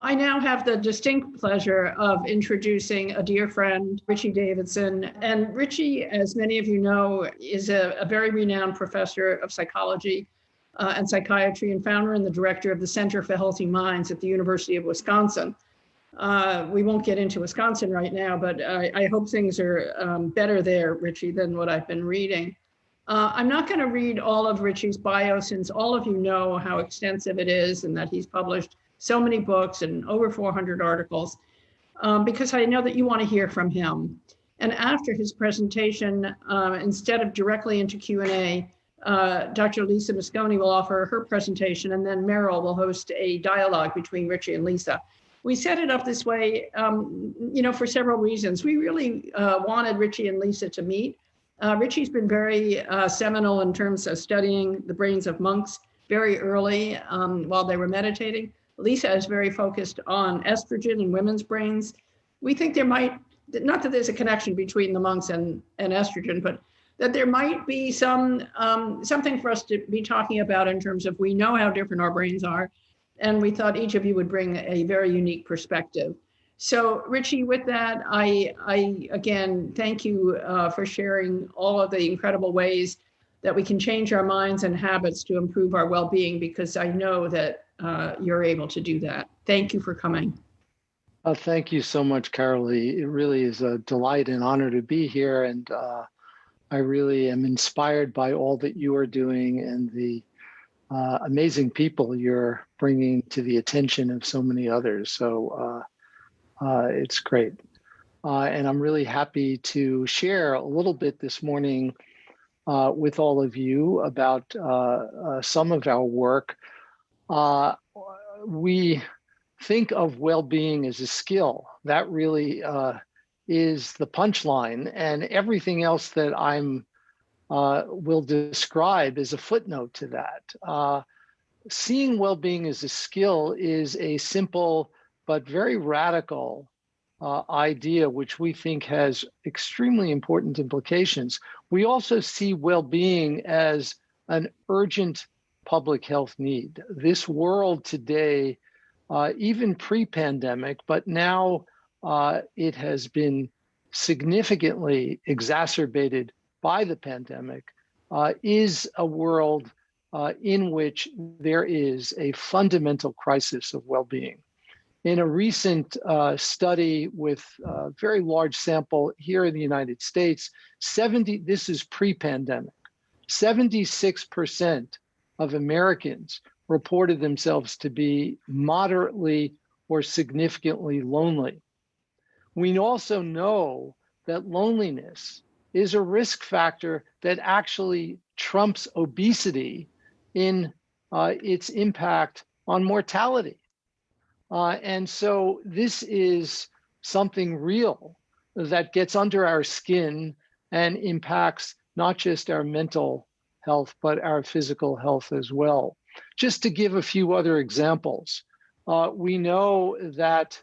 I now have the distinct pleasure of introducing a dear friend, Richie Davidson. And Richie, as many of you know, is a very renowned professor of psychology and psychiatry and founder and the director of the Center for Healthy Minds at the University of Wisconsin. We won't get into Wisconsin right now, but I hope things are better there, Richie, than what I've been reading. I'm not going to read all of Richie's bio, since all of you know how extensive it is and that he's published so many books and over 400 articles, because I know that you want to hear from him. And after his presentation, instead of directly into Q&A, Dr. Lisa Mosconi will offer her presentation, and then Meryl will host a dialogue between Richie and Lisa. We set it up this way, for several reasons. We really wanted Richie and Lisa to meet. Richie's been very seminal in terms of studying the brains of monks very early while they were meditating. Lisa is very focused on estrogen in women's brains. We think there might, not that there's a connection between the monks and estrogen, but that there might be something for us to be talking about in terms of, we know how different our brains are, and we thought each of you would bring a very unique perspective. So Richie, with that, I again, thank you for sharing all of the incredible ways that we can change our minds and habits to improve our well-being, because I know that you're able to do that. Thank you for coming. Thank you so much, Carolee. It really is a delight and honor to be here. And I really am inspired by all that you are doing and the amazing people you're bringing to the attention of so many others. So it's great. And I'm really happy to share a little bit this morning with all of you about some of our work. We think of well-being as a skill. That really is the punchline, and everything else that I'm will describe is a footnote to that. Seeing well-being as a skill is a simple but very radical idea, which we think has extremely important implications. We also see well-being as an urgent public health need. This world today, even pre-pandemic, but now it has been significantly exacerbated by the pandemic, is a world in which there is a fundamental crisis of well-being. In a recent study with a very large sample here in the United States, this is pre-pandemic, 76% of Americans reported themselves to be moderately or significantly lonely. We also know that loneliness is a risk factor that actually trumps obesity in its impact on mortality. And so this is something real that gets under our skin and impacts not just our mental health, but our physical health as well. Just to give a few other examples, we know that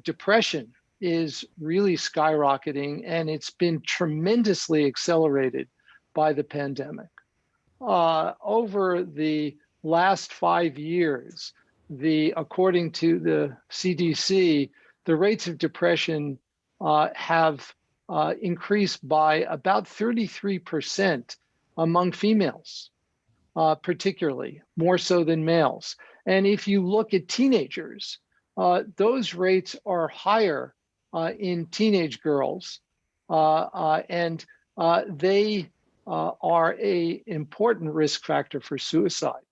depression is really skyrocketing, and it's been tremendously accelerated by the pandemic. Over the last 5 years, according to the CDC, the rates of depression have increased by about 33% among females, particularly, more so than males. And if you look at teenagers, those rates are higher in teenage girls, and they are an important risk factor for suicide.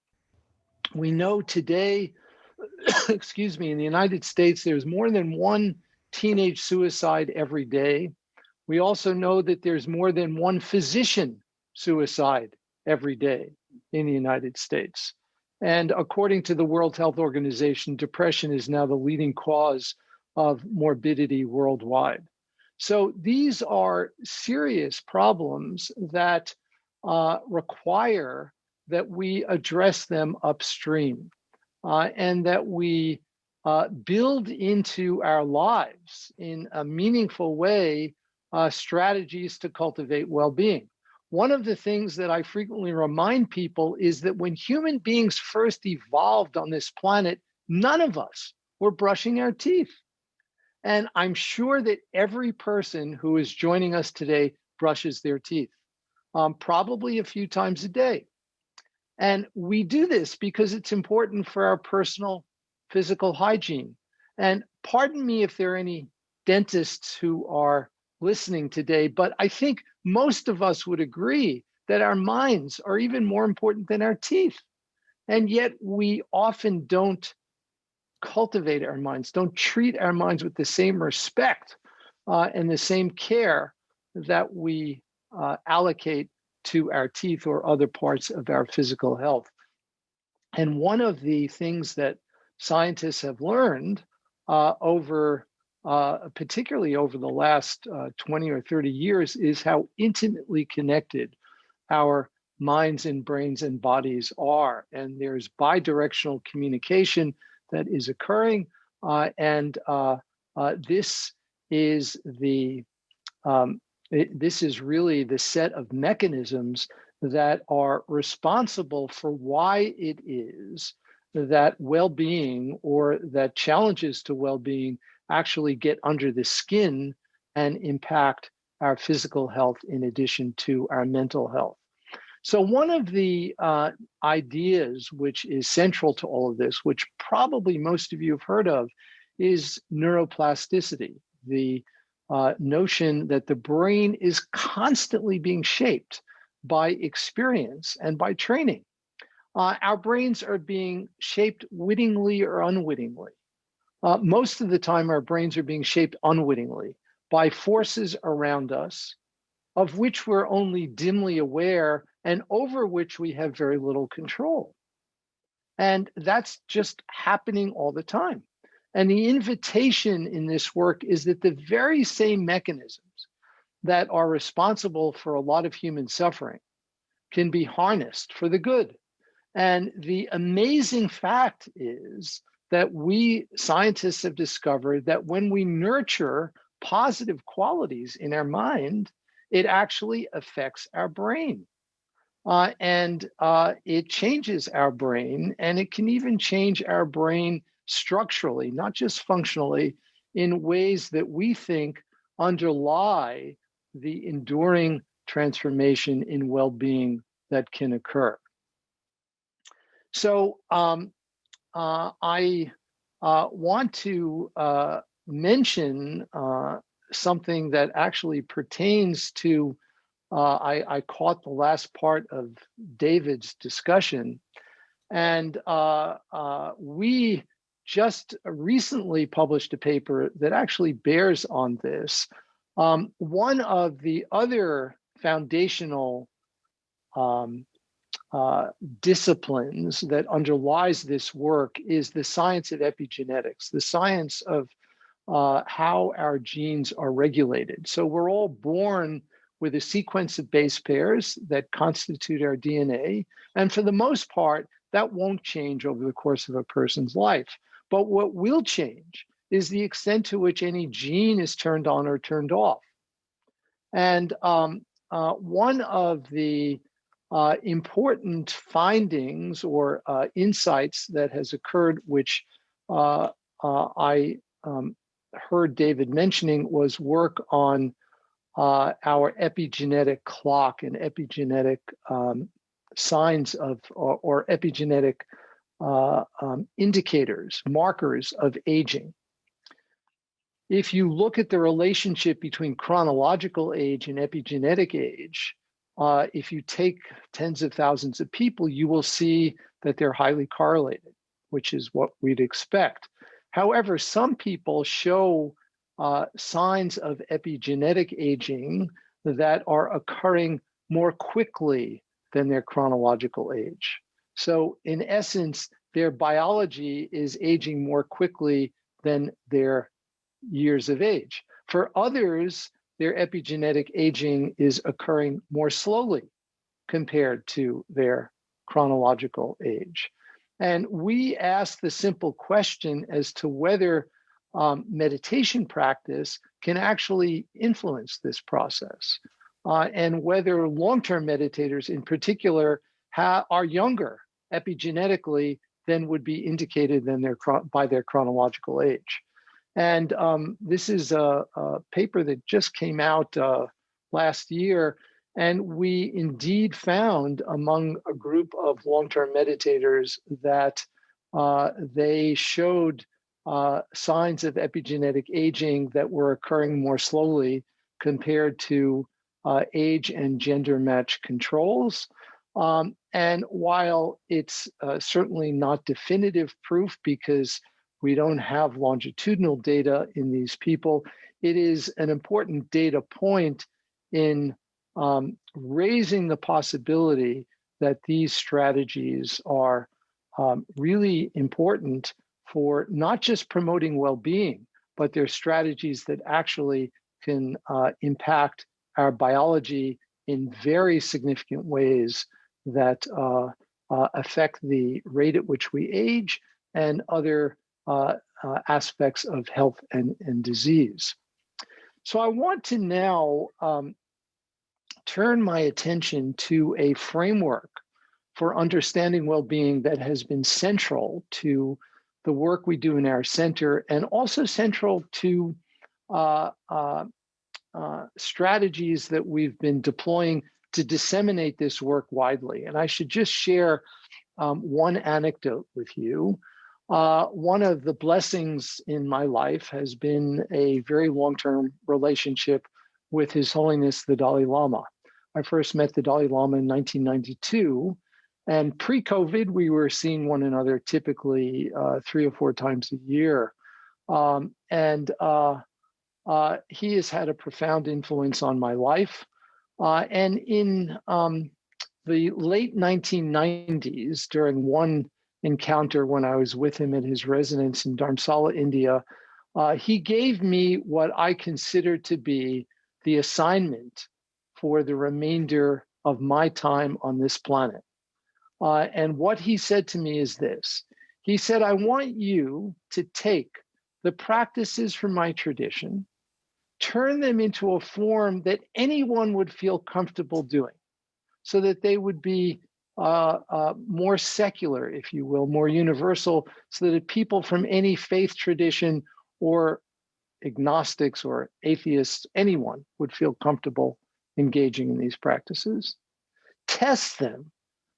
We know today, excuse me, in the United States, there's more than one teenage suicide every day. We also know that there's more than one physician suicide every day in the United States. And according to the World Health Organization, depression is now the leading cause of morbidity worldwide. So these are serious problems that require that we address them upstream and that we build into our lives in a meaningful way strategies to cultivate well-being. One of the things that I frequently remind people is that when human beings first evolved on this planet, none of us or brushing our teeth. And I'm sure that every person who is joining us today brushes their teeth, probably a few times a day. And we do this because it's important for our personal physical hygiene. And pardon me if there are any dentists who are listening today, but I think most of us would agree that our minds are even more important than our teeth. And yet we often don't cultivate our minds, don't treat our minds with the same respect and the same care that we allocate to our teeth or other parts of our physical health. And one of the things that scientists have learned particularly over the last 20 or 30 years, is how intimately connected our minds and brains and bodies are. And there's bidirectional communication that is occurring. This is really the set of mechanisms that are responsible for why it is that well-being or that challenges to well-being actually get under the skin and impact our physical health in addition to our mental health. So one of the ideas which is central to all of this, which probably most of you have heard of, is neuroplasticity, the notion that the brain is constantly being shaped by experience and by training. Our brains are being shaped wittingly or unwittingly. Most of the time, our brains are being shaped unwittingly by forces around us, of which we're only dimly aware and over which we have very little control. And that's just happening all the time. And the invitation in this work is that the very same mechanisms that are responsible for a lot of human suffering can be harnessed for the good. And the amazing fact is that we scientists have discovered that when we nurture positive qualities in our mind, it actually affects our brain. It changes our brain, and it can even change our brain structurally, not just functionally, in ways that we think underlie the enduring transformation in well-being that can occur. So I want to mention something that actually pertains to, I caught the last part of David's discussion, and we just recently published a paper that actually bears on this. One of the other foundational disciplines that underlies this work is the science of epigenetics, the science of how our genes are regulated. So we're all born with a sequence of base pairs that constitute our DNA. And for the most part, that won't change over the course of a person's life. But what will change is the extent to which any gene is turned on or turned off. And one of the important findings or insights that has occurred, which I heard David mentioning, was work on our epigenetic clock and epigenetic signs of, or epigenetic indicators, markers of aging. If you look at the relationship between chronological age and epigenetic age, if you take tens of thousands of people, you will see that they're highly correlated, which is what we'd expect. However, some people show signs of epigenetic aging that are occurring more quickly than their chronological age. So in essence, their biology is aging more quickly than their years of age. For others, their epigenetic aging is occurring more slowly compared to their chronological age. And we ask the simple question as to whether meditation practice can actually influence this process, and whether long-term meditators in particular are younger epigenetically than would be indicated by their chronological age. And this is a paper that just came out last year. And we indeed found among a group of long-term meditators that they showed signs of epigenetic aging that were occurring more slowly compared to age and gender match controls. And while it's certainly not definitive proof because we don't have longitudinal data in these people, it is an important data point in raising the possibility that these strategies are really important for not just promoting well-being, but they're strategies that actually can impact our biology in very significant ways that affect the rate at which we age and other aspects of health and disease. So I want to now turn my attention to a framework for understanding well-being that has been central to the work we do in our center and also central to strategies that we've been deploying to disseminate this work widely. And I should just share one anecdote with you. One of the blessings in my life has been a very long-term relationship with His Holiness the Dalai Lama. I first met the Dalai Lama in 1992, and pre-COVID, we were seeing one another typically 3 or 4 times a year. He has had a profound influence on my life. And in the late 1990s, during one encounter when I was with him at his residence in Dharamsala, India, he gave me what I consider to be the assignment for the remainder of my time on this planet. And what he said to me is this. He said, I want you to take the practices from my tradition, turn them into a form that anyone would feel comfortable doing, so that they would be more secular, if you will, more universal, so that people from any faith tradition or agnostics or atheists, anyone would feel comfortable engaging in these practices. Test them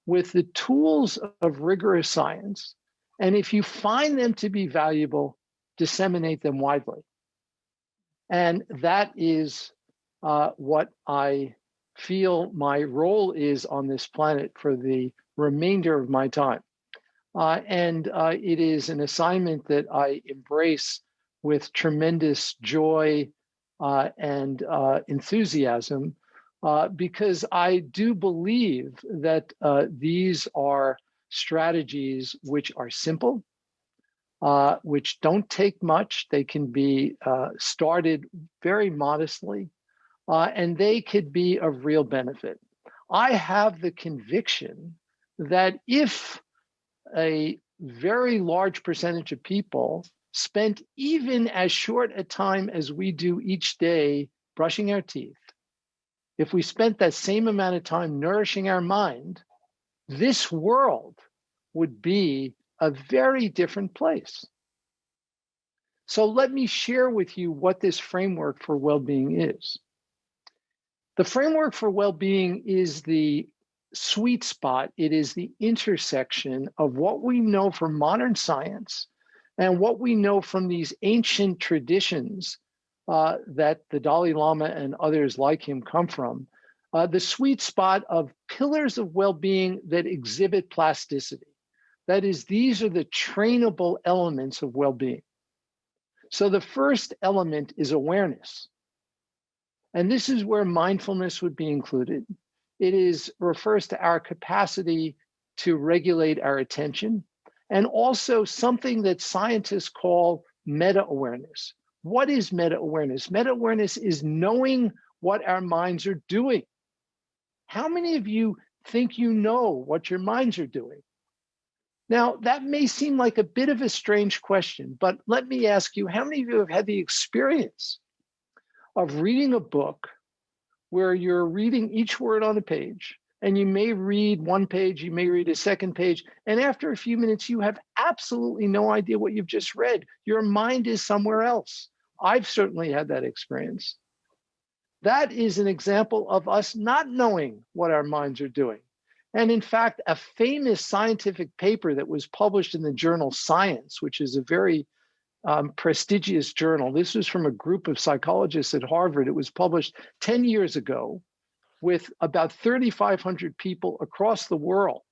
with the tools of rigorous science, and if you find them to be valuable, disseminate them widely. And that is what I feel my role is on this planet for the remainder of my time. It is an assignment that I embrace with tremendous joy and enthusiasm, because I do believe that these are strategies which are simple, which don't take much. They can be started very modestly, and they could be of real benefit. I have the conviction that if a very large percentage of people spent even as short a time as we do each day brushing our teeth, if we spent that same amount of time nourishing our mind, this world would be a very different place. So let me share with you what this framework for well-being is. The framework for well-being is the sweet spot. It is the intersection of what we know from modern science and what we know from these ancient traditions that the Dalai Lama and others like him come from. The sweet spot of pillars of well-being that exhibit plasticity. That is, these are the trainable elements of well-being. So the first element is awareness. And this is where mindfulness would be included. It refers to our capacity to regulate our attention, and also something that scientists call meta-awareness. What is meta-awareness? Meta-awareness is knowing what our minds are doing. How many of you think you know what your minds are doing? Now, that may seem like a bit of a strange question, but let me ask you, how many of you have had the experience of reading a book where you're reading each word on a page And you may read one page, you may read a second page, and after a few minutes, you have absolutely no idea what you've just read. Your mind is somewhere else. I've certainly had that experience. That is an example of us not knowing what our minds are doing. And in fact, a famous scientific paper that was published in the journal Science, which is a very prestigious journal. This was from a group of psychologists at Harvard. It was published 10 years ago with about 3,500 people across the world.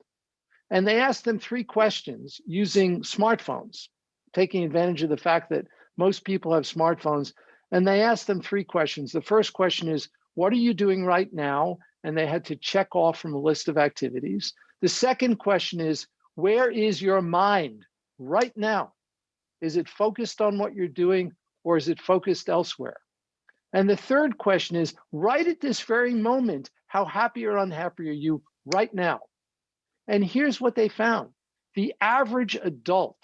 And they asked them 3 questions using smartphones, taking advantage of the fact that most people have smartphones. And they asked them 3 questions. The first question is, what are you doing right now? And they had to check off from a list of activities. The second question is, where is your mind right now? Is it focused on what you're doing, or is it focused elsewhere? And the third question is, right at this very moment, how happy or unhappy are you right now? And here's what they found. The average adult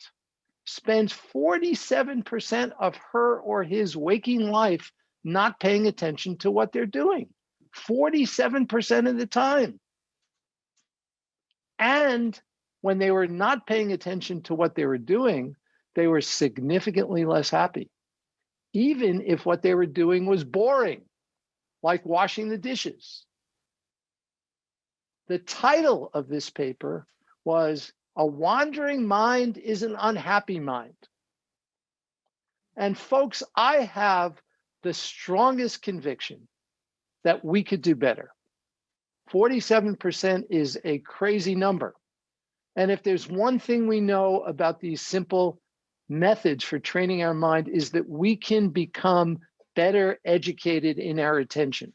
spends 47% of her or his waking life not paying attention to what they're doing. 47% of the time. And when they were not paying attention to what they were doing, they were significantly less happy, even if what they were doing was boring, like washing the dishes. The title of this paper was "A Wandering Mind is an Unhappy Mind." And folks, I have the strongest conviction that we could do better. 47% is a crazy number. And if there's one thing we know about these simple methods for training our mind, is that we can become better educated in our attention.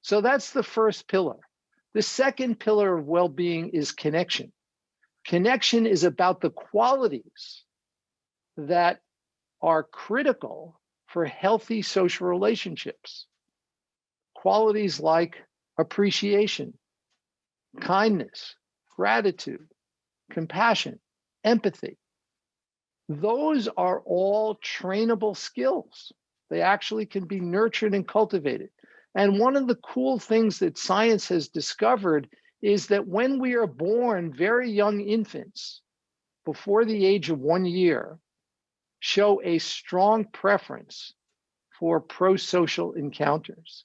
So that's the first pillar. The second pillar of well-being is connection. Connection is about the qualities that are critical for healthy social relationships. Qualities like appreciation, kindness, gratitude, compassion, empathy. Those are all trainable skills. They actually can be nurtured and cultivated. And one of the cool things that science has discovered is that when we are born, very young infants, before the age of 1 year, show a strong preference for pro-social encounters.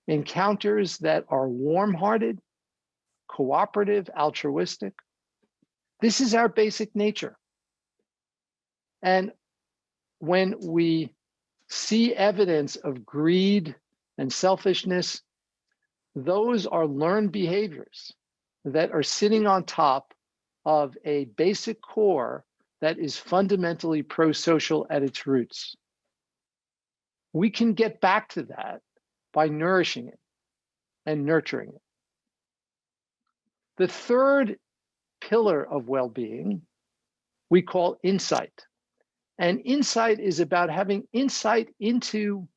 Encounters that are warm-hearted, cooperative, altruistic. This is our basic nature. And when we see evidence of greed and selfishness, those are learned behaviors that are sitting on top of a basic core that is fundamentally pro-social at its roots. We can get back to that by nourishing it and nurturing it. The third pillar of well-being we call insight. And insight is about having insight into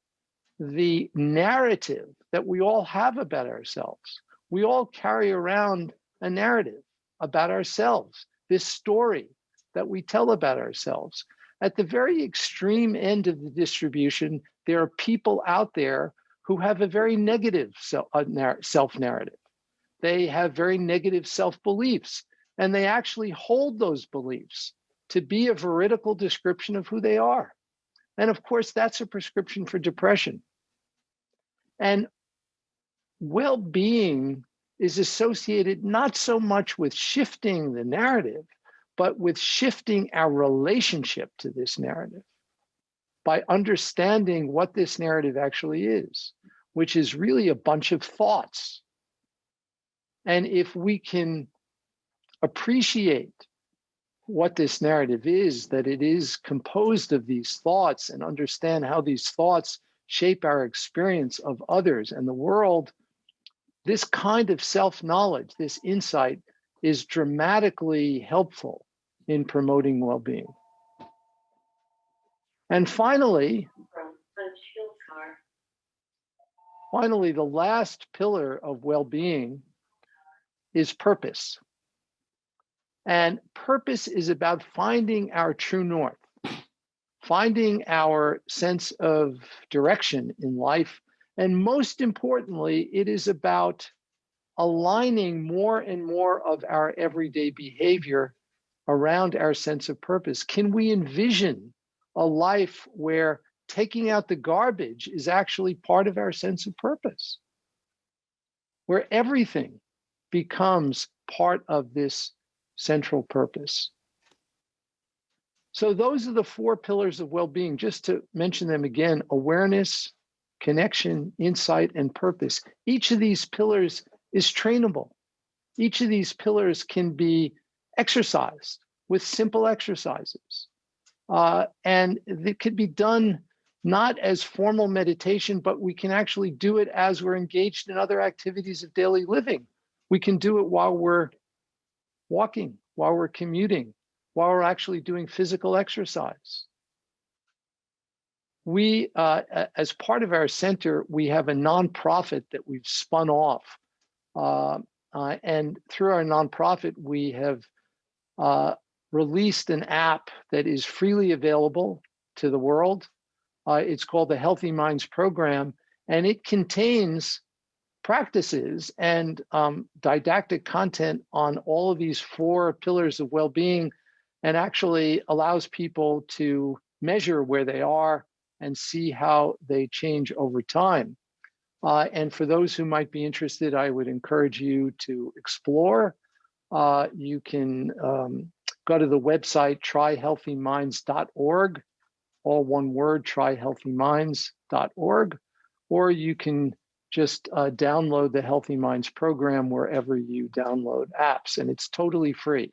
the narrative that we all have about ourselves. We all carry around a narrative about ourselves, this story that we tell about ourselves. At the very extreme end of the distribution, there are people out there who have a very negative self-narrative. They have very negative self-beliefs, and they actually hold those beliefs to be a veridical description of who they are. And of course, that's a prescription for depression. And well-being is associated not so much with shifting the narrative, but with shifting our relationship to this narrative by understanding what this narrative actually is, which is really a bunch of thoughts. And if we can appreciate what this narrative is, that it is composed of these thoughts, and understand how these thoughts shape our experience of others and the world, this kind of self-knowledge, this insight, is dramatically helpful in promoting well-being. And finally, the last pillar of well-being is purpose. And purpose is about finding our true north, finding our sense of direction in life. And most importantly, it is about aligning more and more of our everyday behavior around our sense of purpose? Can we envision a life where taking out the garbage is actually part of our sense of purpose, where everything becomes part of this central purpose? So those are the 4 pillars of well-being. Just to mention them again: awareness, connection, insight, and purpose. Each of these pillars is trainable. Each of these pillars can be exercised with simple exercises. And it could be done not as formal meditation, but we can actually do it as we're engaged in other activities of daily living. We can do it while we're walking, while we're commuting, while we're actually doing physical exercise. We, as part of our center, we have a nonprofit that we've spun off. And through our nonprofit, we have released an app that is freely available to the world. It's called the Healthy Minds Program, and it contains practices and didactic content on all of these 4 pillars of well-being, and actually allows people to measure where they are and see how they change over time. And for those who might be interested, I would encourage you to explore. You can go to the website tryhealthyminds.org, all one word, tryhealthyminds.org, or you can just download the Healthy Minds program wherever you download apps, and it's totally free.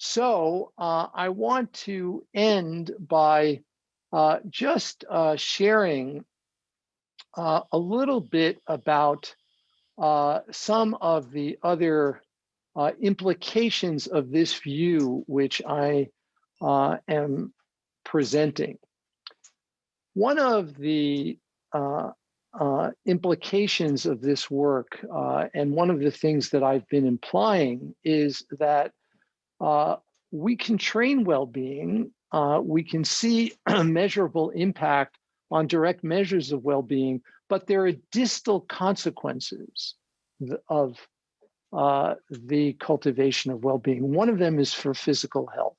So I want to end by just sharing a little bit about some of the other implications of this view, which I am presenting. One of the implications of this work, and one of the things that I've been implying, is that we can train well-being. We can see a measurable impact on direct measures of well-being, but there are distal consequences of the cultivation of well-being. One of them is for physical health.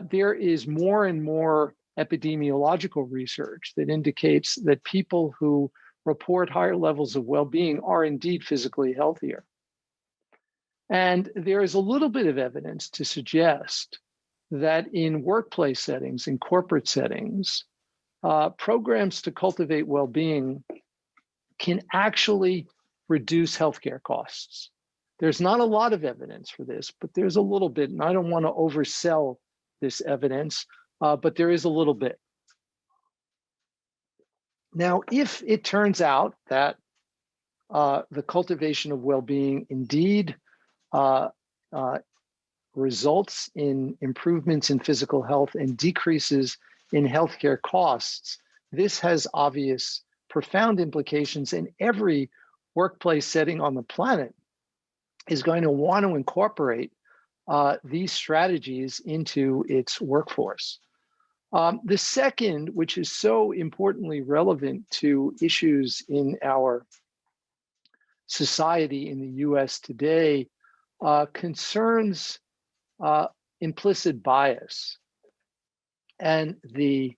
There is more and more epidemiological research that indicates that people who report higher levels of well-being are indeed physically healthier. And there is a little bit of evidence to suggest that in workplace settings, in corporate settings, programs to cultivate well-being can actually reduce healthcare costs. There's not a lot of evidence for this, but there's a little bit, and I don't want to oversell this evidence, but there is a little bit. Now, if it turns out that the cultivation of well-being indeed results in improvements in physical health and decreases in healthcare costs, this has obvious, profound implications, and every workplace setting on the planet is going to want to incorporate these strategies into its workforce. The second, which is so importantly relevant to issues in our society in the US today, concerns implicit bias and the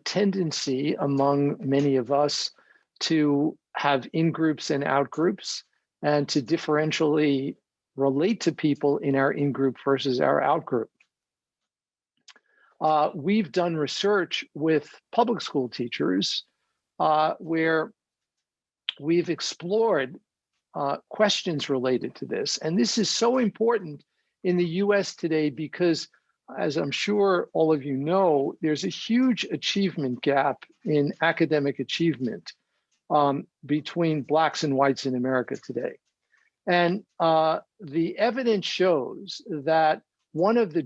tendency among many of us to have in-groups and out-groups, and to differentially relate to people in our in-group versus our out-group. We've done research with public school teachers where we've explored questions related to this. And this is so important in the US today because, as I'm sure all of you know, there's a huge achievement gap in academic achievement between Blacks and whites in America today. And the evidence shows that one of the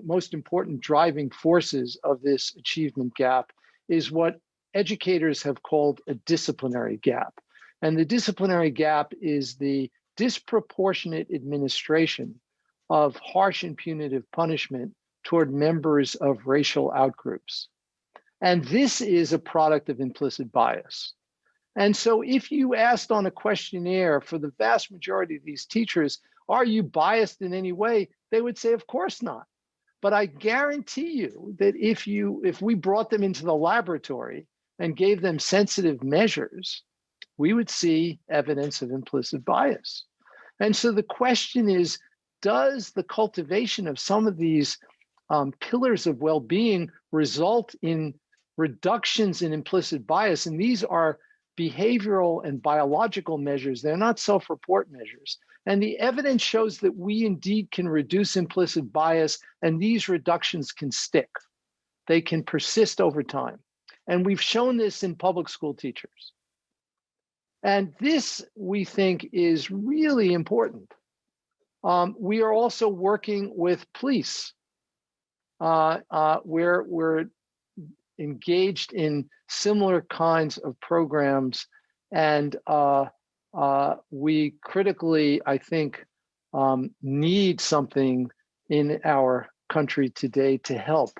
most important driving forces of this achievement gap is what educators have called a disciplinary gap. And the disciplinary gap is the disproportionate administration of harsh and punitive punishment toward members of racial outgroups. And this is a product of implicit bias. And so if you asked on a questionnaire for the vast majority of these teachers, are you biased in any way? They would say, of course not. But I guarantee you that if we brought them into the laboratory and gave them sensitive measures, we would see evidence of implicit bias. And so the question is, does the cultivation of some of these pillars of well-being result in reductions in implicit bias? And these are behavioral and biological measures. They're not self-report measures. And the evidence shows that we indeed can reduce implicit bias, and these reductions can stick. They can persist over time. And we've shown this in public school teachers. And this, we think, is really important. We are also working with police, where we're engaged in similar kinds of programs. And we critically, I think, need something in our country today to help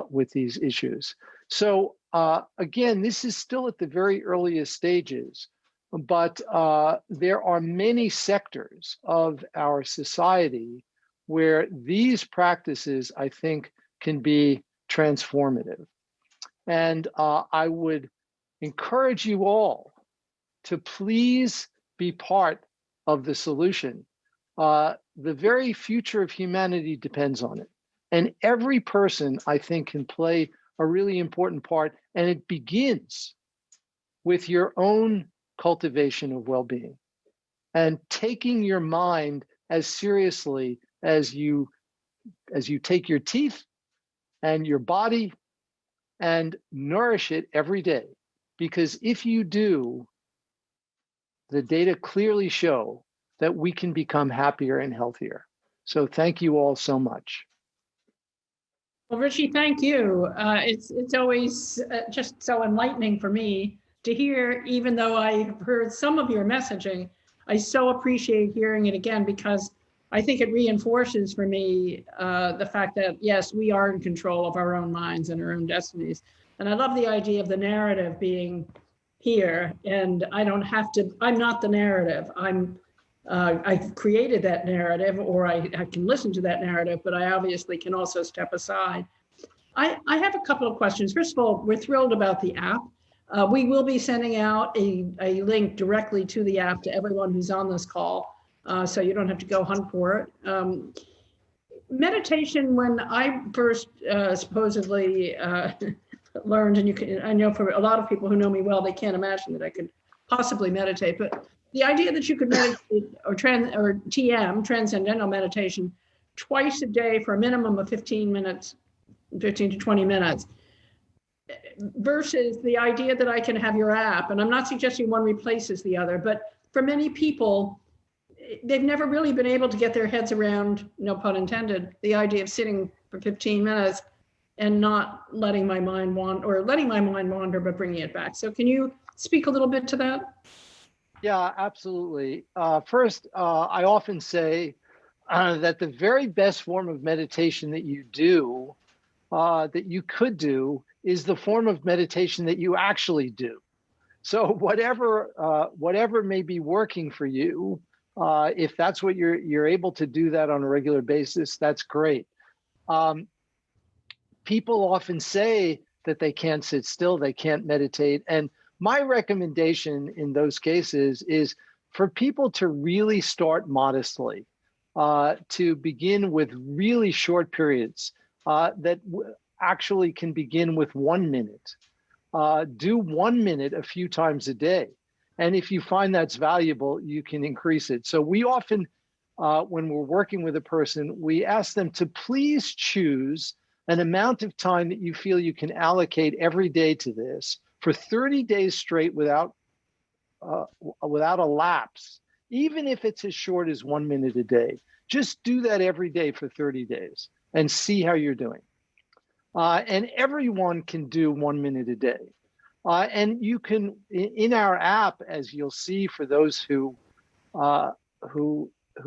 with these issues. So again, this is still at the very earliest stages, but there are many sectors of our society where these practices, I think, can be transformative. And I would encourage you all to please be part of the solution. The very future of humanity depends on it. And every person, I think, can play a really important part. And it begins with your own cultivation of well-being and taking your mind as seriously as you take your teeth and your body and nourish it every day. Because if you do, the data clearly show that we can become happier and healthier. So thank you all so much. Well, Richie, thank you. It's always just so enlightening for me to hear, even though I've heard some of your messaging. I so appreciate hearing it again, because I think it reinforces for me the fact that, yes, we are in control of our own minds and our own destinies. And I love the idea of the narrative being here, and I don't have to, I'm not the narrative. I've created that narrative, or I can listen to that narrative, but I obviously can also step aside. I have a couple of questions. First of all, we're thrilled about the app. We will be sending out a link directly to the app to everyone who's on this call, so you don't have to go hunt for it. Meditation, when I first supposedly learned, and I know for a lot of people who know me well, they can't imagine that I could possibly meditate, but the idea that you could meditate or TM, transcendental meditation, twice a day for a minimum of 15 minutes, 15 to 20 minutes, versus the idea that I can have your app, and I'm not suggesting one replaces the other, but for many people, they've never really been able to get their heads around, no pun intended, the idea of sitting for 15 minutes and not letting my mind wander, or letting my mind wander, but bringing it back. So can you speak a little bit to that? Yeah, absolutely. First, I often say that the very best form of meditation that you do, that you could do, is the form of meditation that you actually do. So whatever may be working for you, if that's what you're able to do that on a regular basis, that's great. People often say that they can't sit still, they can't meditate, and my recommendation in those cases is for people to really start modestly, to begin with really short periods that actually can begin with 1 minute. Do 1 minute a few times a day. And if you find that's valuable, you can increase it. So we often, when we're working with a person, we ask them to please choose an amount of time that you feel you can allocate every day to this for 30 days straight without a lapse, even if it's as short as 1 minute a day. Just do that every day for 30 days and see how you're doing. And everyone can do 1 minute a day. And you can, in our app, as you'll see for those who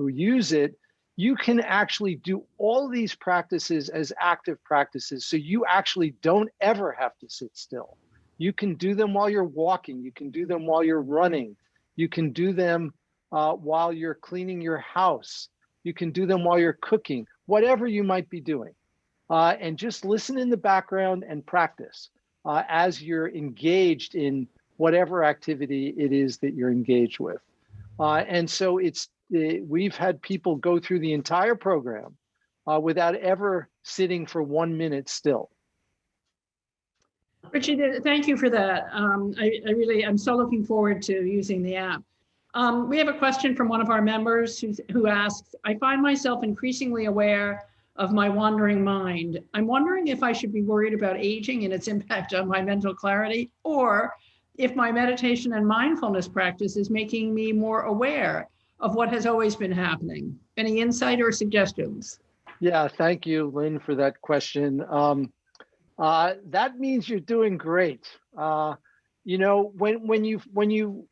use it, you can actually do all these practices as active practices. So you actually don't ever have to sit still. You can do them while you're walking. You can do them while you're running. You can do them while you're cleaning your house. You can do them while you're cooking, whatever you might be doing. And just listen in the background and practice as you're engaged in whatever activity it is that you're engaged with. And so we've had people go through the entire program without ever sitting for 1 minute still. Richie, thank you for that. I'm so looking forward to using the app. We have a question from one of our members who asks, I find myself increasingly aware of my wandering mind. I'm wondering if I should be worried about aging and its impact on my mental clarity, or if my meditation and mindfulness practice is making me more aware of what has always been happening. Any insight or suggestions? Yeah, thank you, Lynn, for that question. That means you're doing great. You know, when you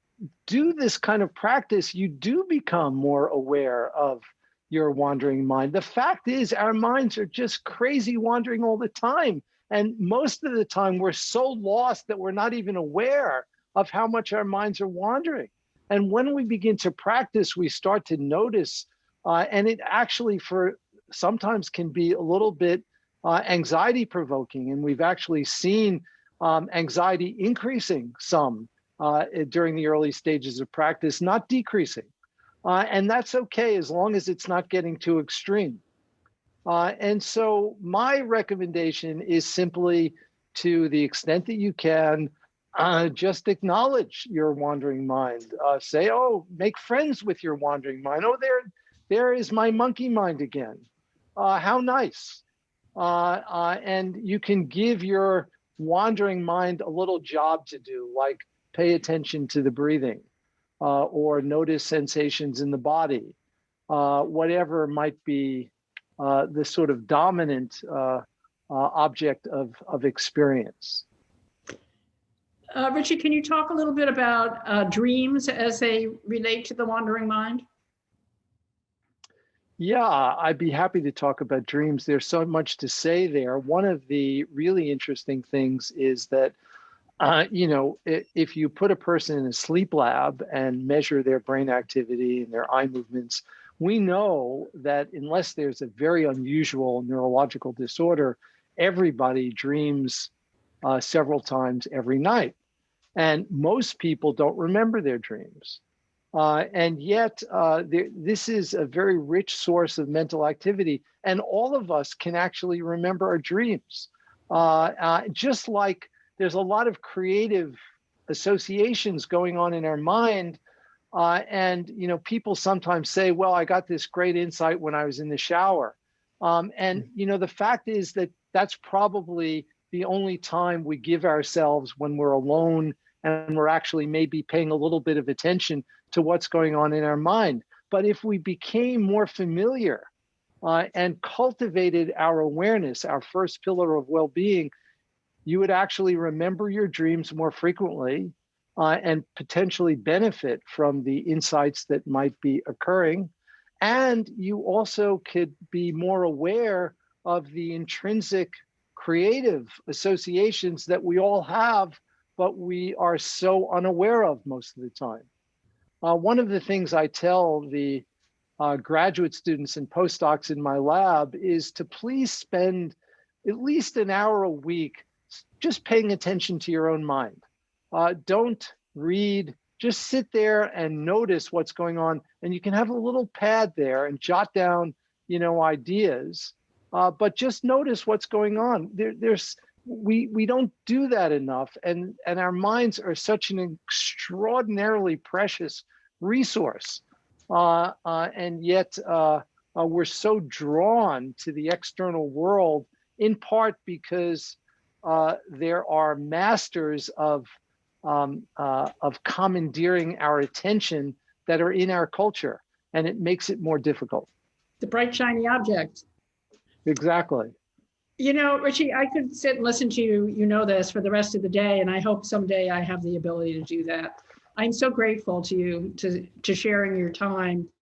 do this kind of practice, you do become more aware of your wandering mind. The fact is, our minds are just crazy wandering all the time. And most of the time, we're so lost that we're not even aware of how much our minds are wandering. And when we begin to practice, we start to notice, and it actually sometimes can be a little bit anxiety provoking. And we've actually seen anxiety increasing some during the early stages of practice, not decreasing. And that's okay as long as it's not getting too extreme. And so my recommendation is simply, to the extent that you can, just acknowledge your wandering mind. Say, oh, make friends with your wandering mind. Oh, there is my monkey mind again. How nice. And you can give your wandering mind a little job to do, like pay attention to the breathing, or notice sensations in the body, whatever might be the sort of dominant object of experience. Richie, can you talk a little bit about dreams as they relate to the wandering mind? Yeah, I'd be happy to talk about dreams. There's so much to say there. One of the really interesting things is that, you know, if you put a person in a sleep lab and measure their brain activity and their eye movements, we know that unless there's a very unusual neurological disorder, everybody dreams several times every night. And most people don't remember their dreams. And yet, this is a very rich source of mental activity. And all of us can actually remember our dreams. Just like there's a lot of creative associations going on in our mind. And, you know, people sometimes say, well, I got this great insight when I was in the shower. And, you know, the fact is that that's probably the only time we give ourselves when we're alone and we're actually maybe paying a little bit of attention to what's going on in our mind. But if we became more familiar and cultivated our awareness, our first pillar of well-being, you would actually remember your dreams more frequently and potentially benefit from the insights that might be occurring. And you also could be more aware of the intrinsic creative associations that we all have, but we are so unaware of most of the time. One of the things I tell the graduate students and postdocs in my lab is to please spend at least an hour a week just paying attention to your own mind. Don't read, just sit there and notice what's going on. And you can have a little pad there and jot down, you know, ideas, but just notice what's going on. We don't do that enough. And our minds are such an extraordinarily precious resource. And yet we're so drawn to the external world, in part because there are masters of commandeering our attention that are in our culture, and it makes it more difficult. The bright, shiny object. Exactly. You know, Richie, I could sit and listen to you, you know this, for the rest of the day, and I hope someday I have the ability to do that. I'm so grateful to you to sharing your time.